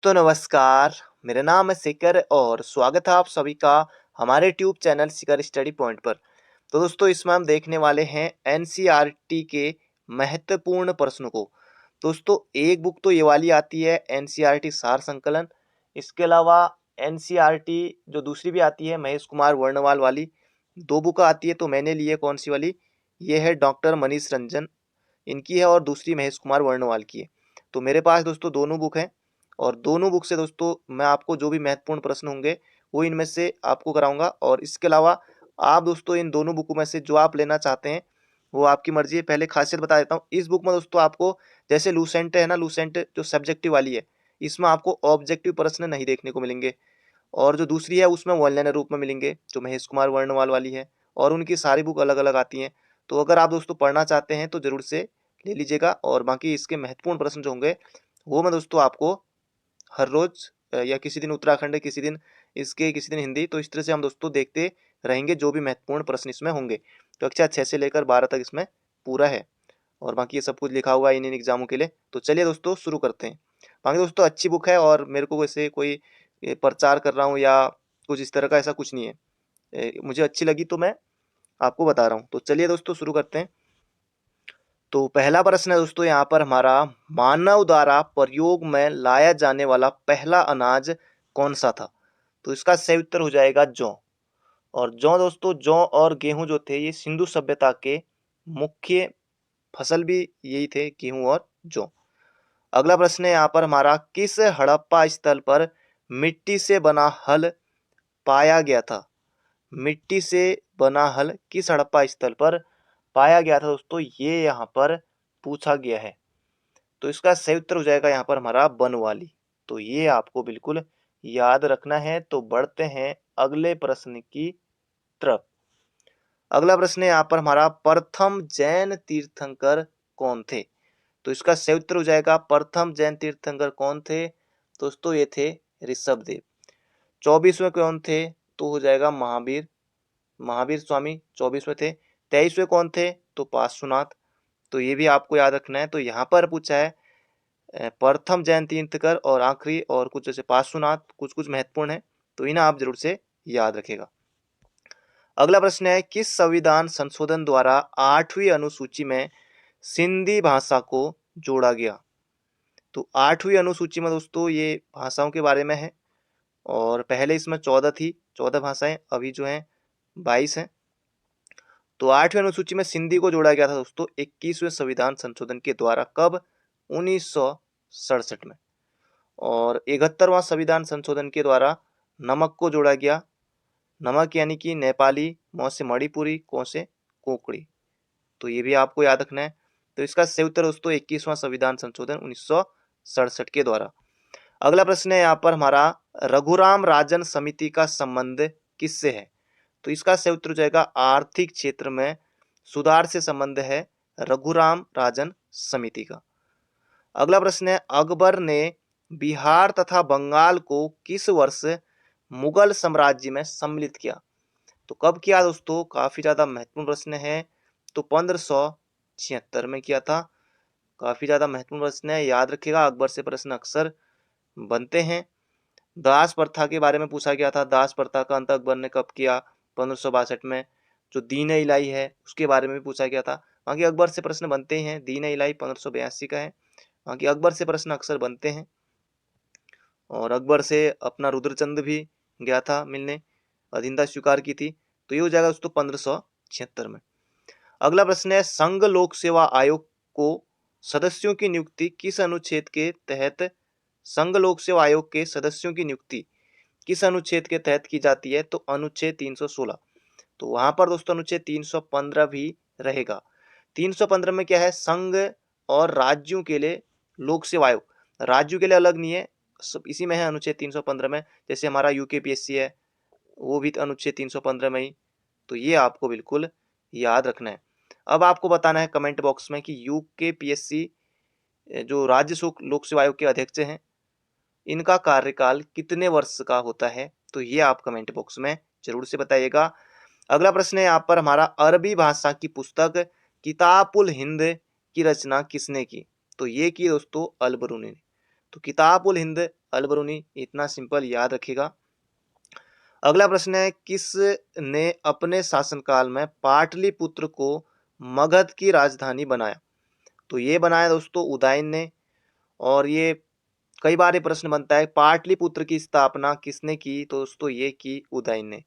तो नमस्कार, मेरा नाम है शिखर और स्वागत है आप सभी का हमारे ट्यूब चैनल शिखर स्टडी पॉइंट पर। तो दोस्तों इसमें हम देखने वाले हैं एनसीईआरटी के महत्वपूर्ण प्रश्नों को। दोस्तों एक बुक तो ये वाली आती है एनसीईआरटी सार संकलन। इसके अलावा एनसीईआरटी जो दूसरी भी आती है महेश कुमार वर्णवाल वाली, दो बुक आती है। तो मैंने ली है कौन सी वाली, ये है डॉक्टर मनीष रंजन इनकी है और दूसरी महेश कुमार वर्णवाल की है। तो मेरे पास दोस्तों दोनों बुक हैं और दोनों बुक से दोस्तों मैं आपको जो भी महत्वपूर्ण प्रश्न होंगे वो इनमें से आपको कराऊंगा। और इसके अलावा आप दोस्तों इन दोनों बुकों में से जो आप लेना चाहते हैं वो आपकी मर्जी है। पहले खासियत बता देता हूँ, इस बुक में दोस्तों आपको जैसे लूसेंट है ना, लूसेंट जो सब्जेक्टिव वाली है, इसमें आपको ऑब्जेक्टिव प्रश्न नहीं देखने को मिलेंगे। और जो दूसरी है उसमें वन लाइनर रूप में मिलेंगे जो महेश कुमार वर्णवाल वाली है, और उनकी सारी बुक अलग अलग आती हैं। तो अगर आप दोस्तों पढ़ना चाहते हैं तो जरूर से ले लीजिएगा। और बाकी इसके महत्वपूर्ण प्रश्न जो होंगे वो मैं दोस्तों आपको हर रोज या किसी दिन उत्तराखंड, किसी दिन इसके, किसी दिन हिंदी, तो इस तरह से हम दोस्तों देखते रहेंगे जो भी महत्वपूर्ण प्रश्न इसमें होंगे। तो कक्षा 6 से लेकर 12 तक इसमें पूरा है और बाकी ये सब कुछ लिखा हुआ है इन एग्जामों के लिए। तो चलिए दोस्तों शुरू करते हैं। बाकी दोस्तों अच्छी बुक है और मेरे को वैसे कोई प्रचार कर रहा हूँ या कुछ इस तरह का ऐसा कुछ नहीं है। मुझे अच्छी लगी तो मैं आपको बता रहा हूँ। तो चलिए दोस्तों शुरू करते हैं। तो पहला प्रश्न है दोस्तों यहाँ पर हमारा, मानव द्वारा प्रयोग में लाया जाने वाला पहला अनाज कौन सा था? तो इसका सही उत्तर हो जाएगा जौ। और जौ दोस्तों, जौ और गेहूं जो थे ये सिंधु सभ्यता के मुख्य फसल भी यही थे, गेहूं और जौ। अगला प्रश्न है यहाँ पर हमारा, किस हड़प्पा स्थल पर मिट्टी से बना हल पाया गया था? मिट्टी से बना हल किस हड़प्पा स्थल पर पाया गया था दोस्तों, ये यहाँ पर पूछा गया है। तो इसका सही उत्तर हो जाएगा यहाँ पर हमारा बनवाली। तो ये आपको बिल्कुल याद रखना है। तो बढ़ते हैं अगले प्रश्न की तरफ। अगला प्रश्न है यहाँ पर हमारा, प्रथम जैन तीर्थंकर कौन थे? तो इसका सही उत्तर हो जाएगा, प्रथम जैन तीर्थंकर कौन थे दोस्तों, ये थे ऋषभदेव। 24वें कौन थे? तो हो जाएगा महावीर, महावीर स्वामी 24वें थे। 23वें कौन थे? तो पार्श्वनाथ। तो ये भी आपको याद रखना है। तो यहाँ पर पूछा है प्रथम जैन तीर्थंकर और आखिरी और कुछ जैसे पार्श्वनाथ, कुछ कुछ महत्वपूर्ण है, तो इन्हें आप जरूर से याद रखेगा। अगला प्रश्न है, किस संविधान संशोधन द्वारा 8वीं अनुसूची में सिंधी भाषा को जोड़ा गया? तो 8वीं अनुसूची में दोस्तों ये भाषाओं के बारे में है और पहले इसमें 14 थी, 14 भाषाएं, अभी जो है 22 हैं। तो 8वीं अनुसूची में सिंधी को जोड़ा गया था दोस्तों 21वें संविधान संशोधन के द्वारा। कब? 1967 में। और 71वां संविधान संशोधन के द्वारा नमक को जोड़ा गया। नमक यानी कि नेपाली, मौ से मणिपुरी, को से कोंकणी। तो ये भी आपको याद रखना है। तो इसका सही उत्तर दोस्तों 21वां संविधान संशोधन 1967 के द्वारा। अगला प्रश्न है यहाँ पर हमारा, रघुराम राजन समिति का संबंध किससे है? तो इसका सही उत्तर हो जाएगा, आर्थिक क्षेत्र में सुधार से संबंध है रघुराम राजन समिति का। अगला प्रश्न है, अकबर ने बिहार तथा बंगाल को किस वर्ष मुगल साम्राज्य में सम्मिलित किया? तो कब किया दोस्तों? काफी ज्यादा महत्वपूर्ण प्रश्न है। तो 1576 में किया था। काफी ज्यादा महत्वपूर्ण प्रश्न है, याद रखिएगा, अकबर से प्रश्न अक्सर बनते हैं। दास प्रथा के बारे में पूछा गया था, दास प्रथा का अंत अकबर ने कब किया? 1562 में। जो दीन इलाही है उसके बारे में भी पूछा गया था। बाकी अकबर से प्रश्न बनते हैं। दीन इलाही 1582 का है। बाकी अकबर से प्रश्न अक्सर बनते हैं। और अकबर से अपना रुद्रचंद भी गया था मिलने, अधीनता स्वीकार की थी। तो ये हो जाएगा दोस्तों 1576 में। अगला प्रश्न है, संघ लोक सेवा आयोग को सदस्यों की नियुक्ति किस अनुच्छेद के तहत, संघ लोक सेवा आयोग के सदस्यों की नियुक्ति किस अनुच्छेद के तहत की जाती है? तो अनुच्छेद 316। तो वहां पर दोस्तों अनुच्छेद 315 भी रहेगा। 315 में क्या है? संघ और राज्यों के लिए लोक सेवा आयोग, राज्यों के लिए अलग नहीं है, सब इसी में है अनुच्छेद 315 में। जैसे हमारा यूकेपीएससी है वो भी अनुच्छेद 315 में ही। तो ये आपको बिल्कुल याद रखना है। अब आपको बताना है कमेंट बॉक्स में कि यूकेपीएससी जो राज्य लोक सेवा आयोग के अध्यक्ष हैं इनका कार्यकाल कितने वर्ष का होता है? तो ये आप कमेंट बॉक्स में जरूर से बताइएगा। अगला प्रश्न है यहाँ पर हमारा, अरबी भाषा की पुस्तक किताबुल हिंद की रचना किसने की? तो ये की दोस्तों अल बरूनी ने। तो किताबुल हिंद अल बरूनी, इतना सिंपल याद रखिएगा। अगला प्रश्न है, किसने अपने शासनकाल में पाटलिपुत्र को मगध की राजधानी बनाया? तो ये बनाया दोस्तों उदयन ने। और ये कई बार ये प्रश्न बनता है, पाटलिपुत्र की स्थापना किसने की? तो दोस्तों ये की उदयन ने।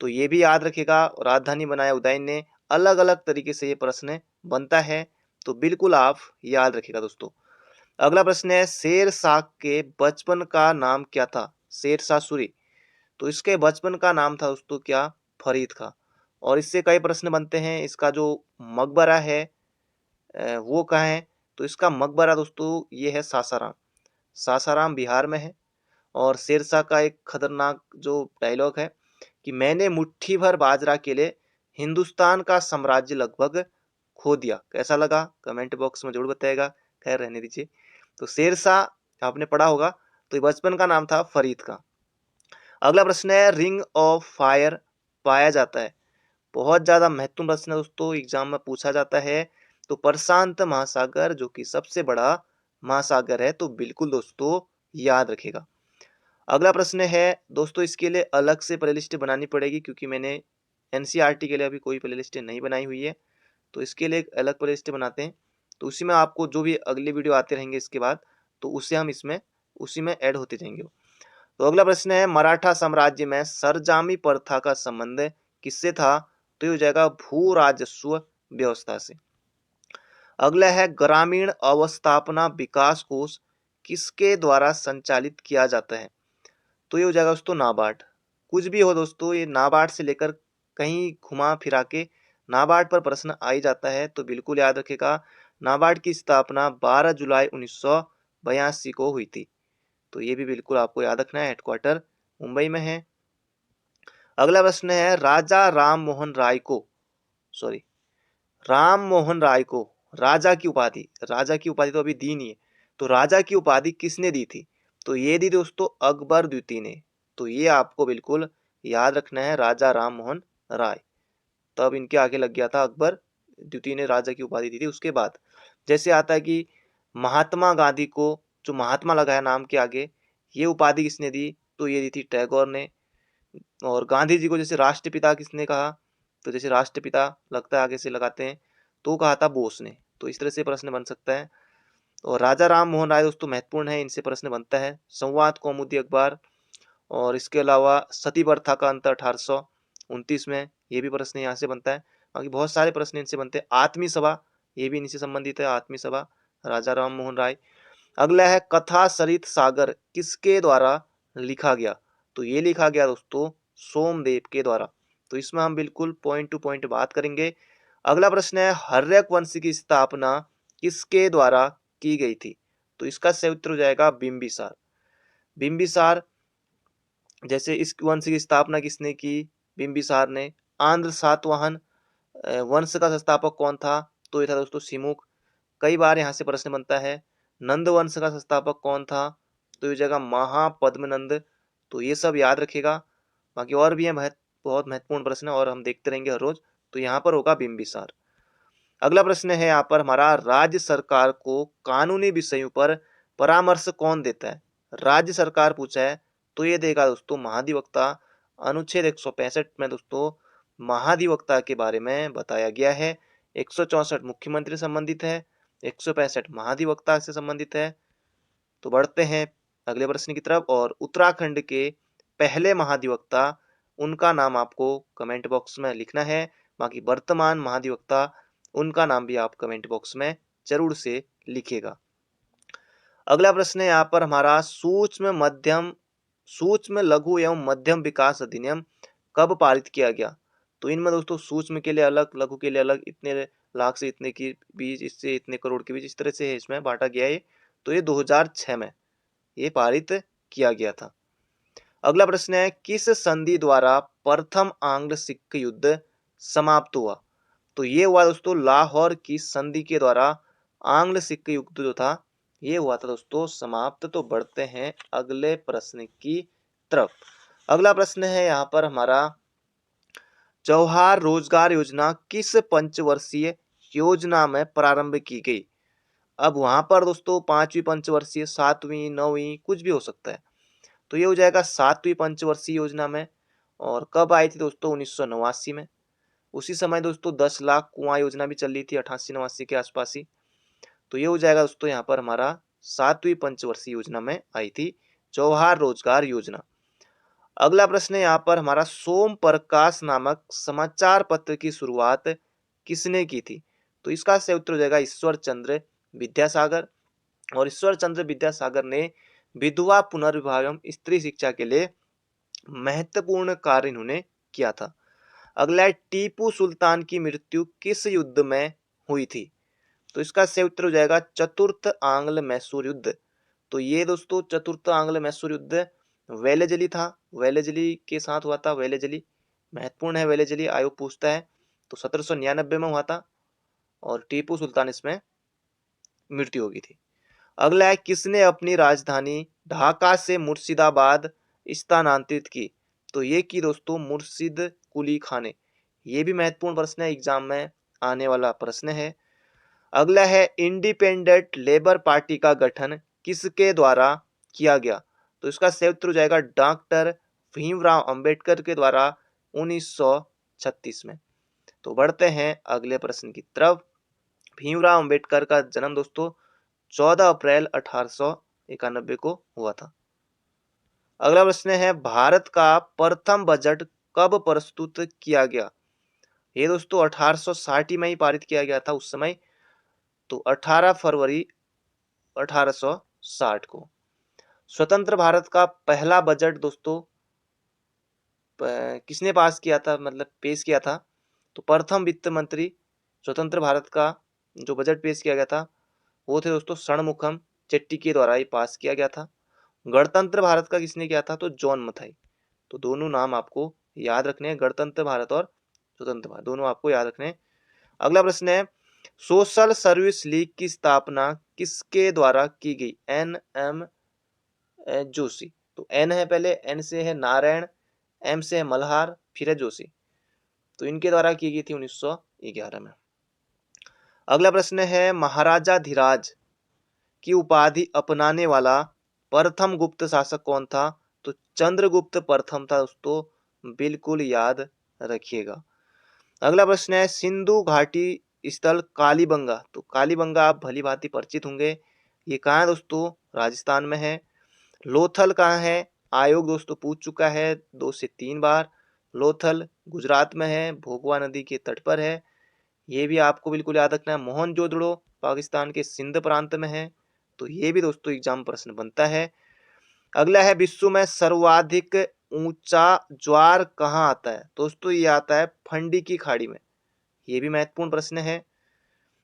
तो ये भी याद रखिएगा, राजधानी बनाया उदयन ने। अलग अलग तरीके से ये प्रश्न बनता है, तो बिल्कुल आप याद रखिएगा दोस्तों। अगला प्रश्न है, शेर शाह के बचपन का नाम क्या था? शेर शाह सूरी। तो इसके बचपन का नाम था दोस्तों क्या? फरीद खां। और इससे कई प्रश्न बनते हैं। इसका जो मकबरा है वो कहाँ है? तो इसका मकबरा दोस्तों ये है सासाराम। सासाराम बिहार में है। और शेरशाह का एक खतरनाक जो डायलॉग है कि मैंने मुट्ठी भर बाजरा के लिए हिंदुस्तान का साम्राज्य लगभग खो दिया। कैसा लगा कमेंट बॉक्स में जरूर बताएगा। खैर रहने दीजिए। तो शेरशाह आपने पढ़ा होगा। तो बचपन का नाम था फरीद का। अगला प्रश्न है, रिंग ऑफ फायर पाया जाता है? बहुत ज्यादा महत्वपूर्ण प्रश्न है दोस्तों, एग्जाम में पूछा जाता है। तो प्रशांत महासागर जो कि सबसे बड़ा महासागर है, तो बिल्कुल दोस्तों याद रखेगा। अगला प्रश्न है दोस्तों, इसके लिए अलग से प्लेलिस्ट बनानी पड़ेगी क्योंकि मैंने एनसीईआरटी के लिए अभी कोई प्लेलिस्ट नहीं बनाई हुई है। तो इसके लिए एक अलग प्लेलिस्ट बनाते हैं। तो उसी में आपको जो भी अगले वीडियो आते रहेंगे इसके बाद, तो उसे हम इसमें उसी में ऐड होते जाएंगे। तो अगला प्रश्न है, मराठा साम्राज्य में सरजामी प्रथा का संबंध किससे था? तो ये हो जाएगा भू राजस्व व्यवस्था से। अगला है, ग्रामीण अवस्थापना विकास कोष किसके द्वारा संचालित किया जाता है? तो ये हो जाएगा दोस्तों नाबार्ड। कुछ भी हो दोस्तों, ये नाबार्ड से लेकर कहीं घुमा फिरा के नाबार्ड पर प्रश्न आ ही जाता है, तो बिल्कुल याद रखेगा। नाबार्ड की स्थापना 12 जुलाई 1982 को हुई थी। तो ये भी बिल्कुल आपको याद रखना है, हेडक्वार्टर मुंबई में है। अगला प्रश्न है, राम मोहन राय को राजा की उपाधि तो अभी दी नहीं है। तो राजा की उपाधि किसने दी थी? तो ये दी दोस्तों अकबर द्वितीय ने। तो ये आपको बिल्कुल याद रखना है, राजा राम मोहन राय। तब इनके आगे लग गया था अकबर द्वितीय ने राजा की उपाधि दी थी। उसके बाद जैसे आता है कि महात्मा गांधी को जो महात्मा लगाया नाम के आगे, ये उपाधि किसने दी? तो ये दी थी टैगोर ने। और गांधी जी को जैसे राष्ट्रपिता किसने कहा? तो जैसे राष्ट्रपिता लगता है आगे से लगाते हैं, तो कहा था बोस ने। तो इस तरह से प्रश्न बन सकता है। और राजा राम मोहन राय दोस्तों महत्वपूर्ण है, इनसे प्रश्न बनता है। संवाद कौमुदी अखबार। और इसके अलावा सती प्रथा का अंत 1829 में, ये भी प्रश्न यहाँ से बनता है। बाकी बहुत सारे प्रश्न इनसे बनते हैं। आत्मीय सभा, ये भी इनसे संबंधित है, आत्मीय सभा राजा राम मोहन राय। अगला है, कथा सरित सागर किसके द्वारा लिखा गया? तो ये लिखा गया दोस्तों सोमदेव के द्वारा। तो इसमें हम बिल्कुल पॉइंट टू पॉइंट बात करेंगे। अगला प्रश्न है, हर्यक वंश की स्थापना किसके द्वारा की गई थी? तो इसका सही उत्तर हो जाएगा बिंबिसार। बिंबिसार, जैसे इस वंश की स्थापना किसने की? बिंबिसार ने। आंध्र सातवाहन वंश का संस्थापक कौन था? तो ये था दोस्तों सिमुक। कई बार यहाँ से प्रश्न बनता है, नंद वंश का संस्थापक कौन था? तो ये जगह महापद्मनंद। तो ये सब याद रखेगा। बाकी और भी है बहुत महत्वपूर्ण प्रश्न और हम देखते रहेंगे हर रोज। तो यहाँ पर होगा बिंबिसार। अगला प्रश्न है यहाँ पर हमारा, राज्य सरकार को कानूनी विषयों पर परामर्श कौन देता है? राज्य सरकार पूछा है, तो ये देगा दोस्तों महाधिवक्ता। अनुच्छेद 165 में दोस्तों महाधिवक्ता के बारे में बताया गया है। 164 मुख्यमंत्री संबंधित है, 165 महाधिवक्ता से संबंधित है। तो बढ़ते हैं अगले प्रश्न की तरफ। और उत्तराखंड के पहले महाधिवक्ता, उनका नाम आपको कमेंट बॉक्स में लिखना है। बाकी वर्तमान महाधिवक्ता, उनका नाम भी आप कमेंट बॉक्स में जरूर से लिखिएगा। अगला प्रश्न है यहाँ पर हमारा, सूक्ष्म लघु एवं मध्यम विकास अधिनियम कब पारित किया गया? तो इनमें दोस्तों सूक्ष्म के लिए अलग, लघु के लिए अलग, इतने लाख से इतने के बीच, इससे इतने करोड़ के बीच, इस तरह से इसमें बांटा गया है। तो ये 2006 में ये पारित किया गया था। अगला प्रश्न है, किस संधि द्वारा प्रथम आंग्ल सिख युद्ध समाप्त हुआ? तो ये हुआ दोस्तों लाहौर की संधि के द्वारा आंग्ल सिख युद्ध जो था ये हुआ था दोस्तों समाप्त। तो बढ़ते हैं अगले प्रश्न की तरफ। अगला प्रश्न है यहाँ पर हमारा, जवाहर रोजगार योजना किस पंचवर्षीय योजना में प्रारंभ की गई? अब वहां पर दोस्तों 5वीं पंचवर्षीय, 7वीं, 9वीं कुछ भी हो सकता है। तो ये हो जाएगा 7वीं पंचवर्षीय योजना में। और कब आई थी दोस्तों? 1989 में। उसी समय दोस्तों 10 लाख कुआं योजना भी चल रही थी 88-89 के आसपास ही। तो ये हो जाएगा दोस्तों यहाँ पर हमारा 7वीं पंचवर्षीय योजना में आई थी जवाहर रोजगार योजना। अगला प्रश्न है यहाँ पर हमारा, सोम प्रकाश नामक समाचार पत्र की शुरुआत किसने की थी? तो इसका सही उत्तर हो जाएगा ईश्वर चंद्र विद्यासागर। और ईश्वर चंद्र विद्यासागर ने विधवा पुनर्विवाह एवं स्त्री शिक्षा के लिए महत्वपूर्ण कार्य इन्होंने किया था। अगला है, टीपू सुल्तान की मृत्यु किस युद्ध में हुई थी? तो इसका सही उत्तर हो जाएगा चतुर्थ आंग्ल मैसूर युद्ध। तो ये दोस्तों चतुर्थ आंग्ल मैसूर युद्ध वेलेजली था, वेलेजली के साथ हुआ था। वेलेजली महत्वपूर्ण है, वेलेजली आयोग पूछता है। तो 1799 में हुआ था और टीपू सुल्तान इसमें मृत्यु हो गई थी। अगला है, किसने अपनी राजधानी ढाका से मुर्शिदाबाद स्थानांतरित की? तो ये की दोस्तों मुर्शिद कुली खान ने। ये भी महत्वपूर्ण प्रश्न है, एग्जाम में आने वाला प्रश्न है। अगला है, इंडिपेंडेंट लेबर पार्टी का गठन किसके द्वारा किया गया? तो इसका सही उत्तर हो जाएगा डॉक्टर भीमराव अंबेडकर के द्वारा 1936 में। तो बढ़ते हैं अगले प्रश्न की तरफ। भीमराव अंबेडकर का जन्म दोस्तों 14 अप्रैल 1891 को हुआ था। अगला प्रश्न है, भारत का प्रथम बजट कब प्रस्तुत किया गया? ये दोस्तों 1860 में ही पारित किया गया था उस समय। तो 18 फरवरी 1860 को। स्वतंत्र भारत का पहला बजट दोस्तों किसने पास किया था, मतलब पेश किया था? तो प्रथम वित्त मंत्री स्वतंत्र भारत का जो बजट पेश किया गया था वो थे दोस्तों षणमुखम चेट्टी के द्वारा ही पास किया गया था। गणतंत्र भारत का किसने किया था? तो जॉन मथाई। तो दोनों नाम आपको याद रखने हैं, गणतंत्र भारत और स्वतंत्र भारत दोनों आपको याद रखने हैं। अगला प्रश्न है, सोशल सर्विस लीग की स्थापना किसके द्वारा की गई? N M Joshi. तो एन है पहले, एन से है नारायण, एम से है मल्हार, फिर है जोशी। तो इनके द्वारा की गई थी 1911 में। अगला प्रश्न है, महाराजा धीराज की उपाधि अपनाने वाला प्रथम गुप्त शासक कौन था? तो चंद्रगुप्त प्रथम था दोस्तों, बिल्कुल याद रखिएगा। अगला प्रश्न है, सिंधु घाटी स्थल कालीबंगा। तो कालीबंगा आप भली भांति परिचित होंगे, ये कहाँ है दोस्तों? राजस्थान में है। लोथल कहाँ है? आयोग दोस्तों पूछ चुका है 2 से 3 बार। लोथल गुजरात में है, भोगवा नदी के तट पर है। ये भी आपको बिल्कुल याद रखना है। मोहनजोदड़ो पाकिस्तान के सिंध प्रांत में है। तो ये भी दोस्तों एग्जाम प्रश्न बनता है। अगला है, विश्व में सर्वाधिक ऊंचा ज्वार कहाँ आता है? दोस्तों ये आता है फंडी की खाड़ी में। ये भी महत्वपूर्ण प्रश्न है।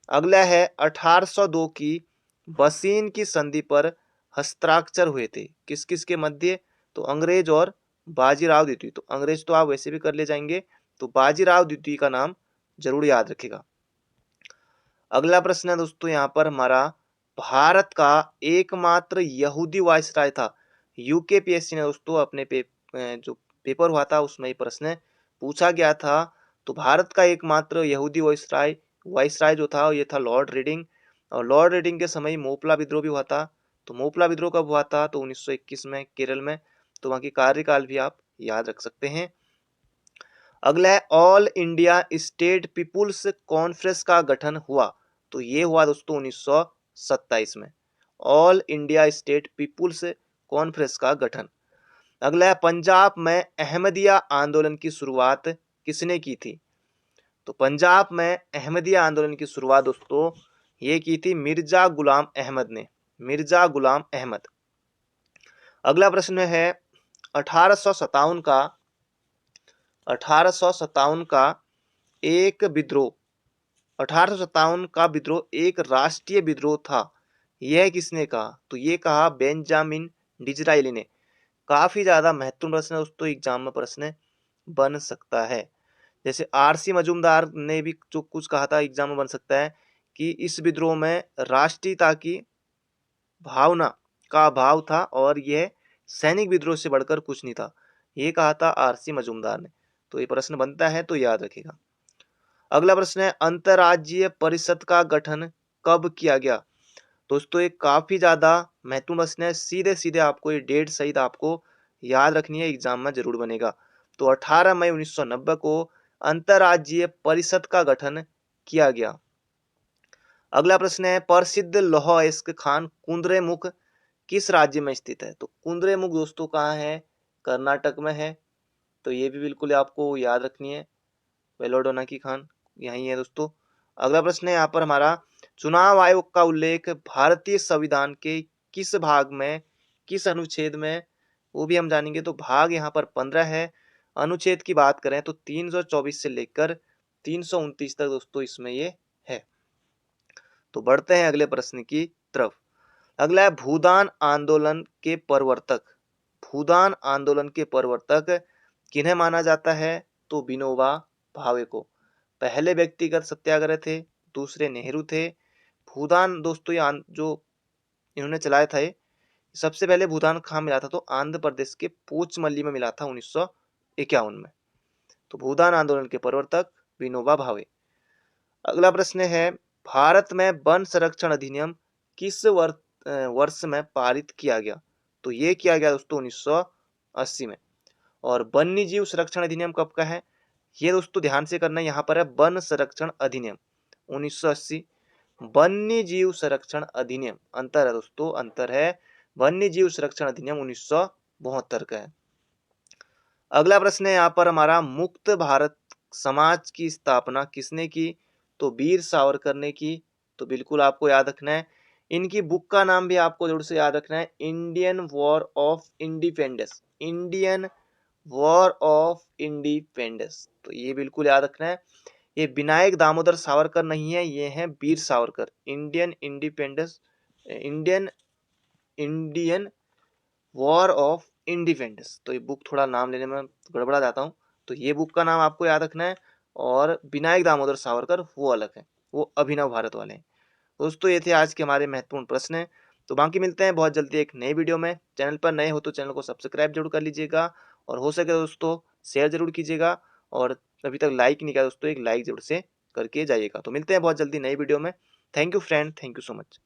अगला है, 1802 की बसीन की संधि पर हस्ताक्षर हुए थे किस किस के मध्य? तो अंग्रेज और बाजीराव द्वितीय। तो अंग्रेज तो आप वैसे भी कर ले जाएंगे, तो बाजीराव द्वितीय का नाम जरूर याद रखेगा। अगला प्रश्न है दोस्तों यहाँ पर हमारा, भारत का एकमात्र यहूदी वायसराय था। यूकेपीएससी ने दोस्तों अपने जो पेपर हुआ था उसमें ये प्रश्न पूछा गया था। तो भारत का एकमात्र यहूदी वायसराय जो था ये था लॉर्ड रीडिंग। और लॉर्ड रीडिंग के समय मोपला विद्रोह भी हुआ था। तो मोपला विद्रोह कब हुआ था? तो 1921 में केरल में। तो वहाँ की कार्यकाल भी आप याद रख सकते हैं। अगला है, All India State People's Conference का गठन हुआ। तो ये हुआ दोस्तों 1927 में, All India State People's Conference का गठन। अगला है, पंजाब में अहमदिया आंदोलन की शुरुआत किसने की थी? तो पंजाब में अहमदिया आंदोलन की शुरुआत दोस्तों ये की थी मिर्जा गुलाम अहमद ने, मिर्जा गुलाम अहमद। अगला प्रश्न है, 1857 का एक विद्रोह 1857 का विद्रोह एक राष्ट्रीय विद्रोह था, यह किसने कहा? तो ये कहा बेंजामिन डिज़रायली ने। काफी ज्यादा महत्वपूर्ण प्रश्न है दोस्तों, एग्जाम में प्रश्न बन सकता है। जैसे आरसी मजूमदार ने भी जो कुछ कहा था एग्जाम में बन सकता है कि इस विद्रोह में राष्ट्रीयता की भावना का अभाव था और यह सैनिक विद्रोह से बढ़कर कुछ नहीं था, ये कहा था आरसी मजूमदार ने। तो ये प्रश्न बनता है तो याद रखिएगा। अगला प्रश्न है, अंतर्राज्यीय परिषद का गठन कब किया गया? दोस्तों ये काफी ज्यादा महत्वपूर्ण प्रश्न है, सीधे सीधे आपको ये डेट सहित आपको याद रखनी है, एग्जाम में जरूर बनेगा। तो 18 मई 1990 को अंतर्राज्यीय परिषद का गठन किया गया। अगला प्रश्न है, प्रसिद्ध लौह अयस्क खान कुद्रेमुख किस राज्य में स्थित है? तो कुद्रेमुख दोस्तों कहाँ है? कर्नाटक में है। तो ये भी बिल्कुल आपको याद रखनी है, वेलोडोना की खान यही है दोस्तों। अगला प्रश्न है यहाँ पर हमारा, चुनाव आयोग का उल्लेख भारतीय संविधान के किस भाग में, किस अनुच्छेद में, वो भी हम जानेंगे। तो भाग यहाँ पर 15 है। अनुच्छेद की बात करें तो 324 से लेकर 329 तक दोस्तों इसमें ये है। तो बढ़ते हैं अगले प्रश्न की तरफ। अगला है, भूदान आंदोलन के प्रवर्तक, भूदान आंदोलन के प्रवर्तक किन्हें माना जाता है? तो विनोबा भावे को। पहले व्यक्तिगत सत्याग्रह थे, दूसरे नेहरू थे। भूदान दोस्तों ये जो इन्होंने चलाया था, ये सबसे पहले भूदान कहाँ मिला था? तो आंध्र प्रदेश के पोचमल्ली में मिला था 1951 में। तो भूदान आंदोलन के प्रवर्तक विनोबा भावे। अगला प्रश्न है, भारत में वन संरक्षण अधिनियम किस वर्ष में पारित किया गया? तो ये किया गया दोस्तों 1980 में। और वन्य जीव संरक्षण अधिनियम कब का है? ये दोस्तों ध्यान से करना, यहाँ पर है वन संरक्षण अधिनियम 1980। वन्य जीव संरक्षण अधिनियम, अंतर है दोस्तों, अंतर है। वन्य जीव संरक्षण अधिनियम 1972 का है। अगला प्रश्न है यहाँ पर हमारा, मुक्त भारत समाज की स्थापना किसने की? तो वीर सावरकर ने की। तो बिल्कुल आपको याद रखना है। इनकी बुक का नाम भी आपको जरूर से याद रखना है, Indian war of independence, Indian war of independence. तो ये बिल्कुल याद रखना है। ये विनायक दामोदर सावरकर नहीं है, ये है Veer Savarkar. Indian independence, Indian Indian war of independence. तो ये बुक थोड़ा नाम लेने में गड़बड़ा जाता हूँ, तो ये बुक का नाम आपको याद रखना है। और विनायक दामोदर सावरकर वो अलग है, वो अभिनव भारत वाले हैं। दोस्तों ये थे आज के हमारे महत्वपूर्ण प्रश्न। तो बाकी मिलते हैं बहुत जल्दी एक नई वीडियो में। चैनल पर नए हो तो चैनल को सब्सक्राइब जरूर कर लीजिएगा, और हो सके दोस्तों शेयर जरूर कीजिएगा, और अभी तक लाइक नहीं किया दोस्तों, एक लाइक जरूर से करके जाइएगा। तो मिलते हैं बहुत जल्दी नई वीडियो में। Thank you friend, thank you so much.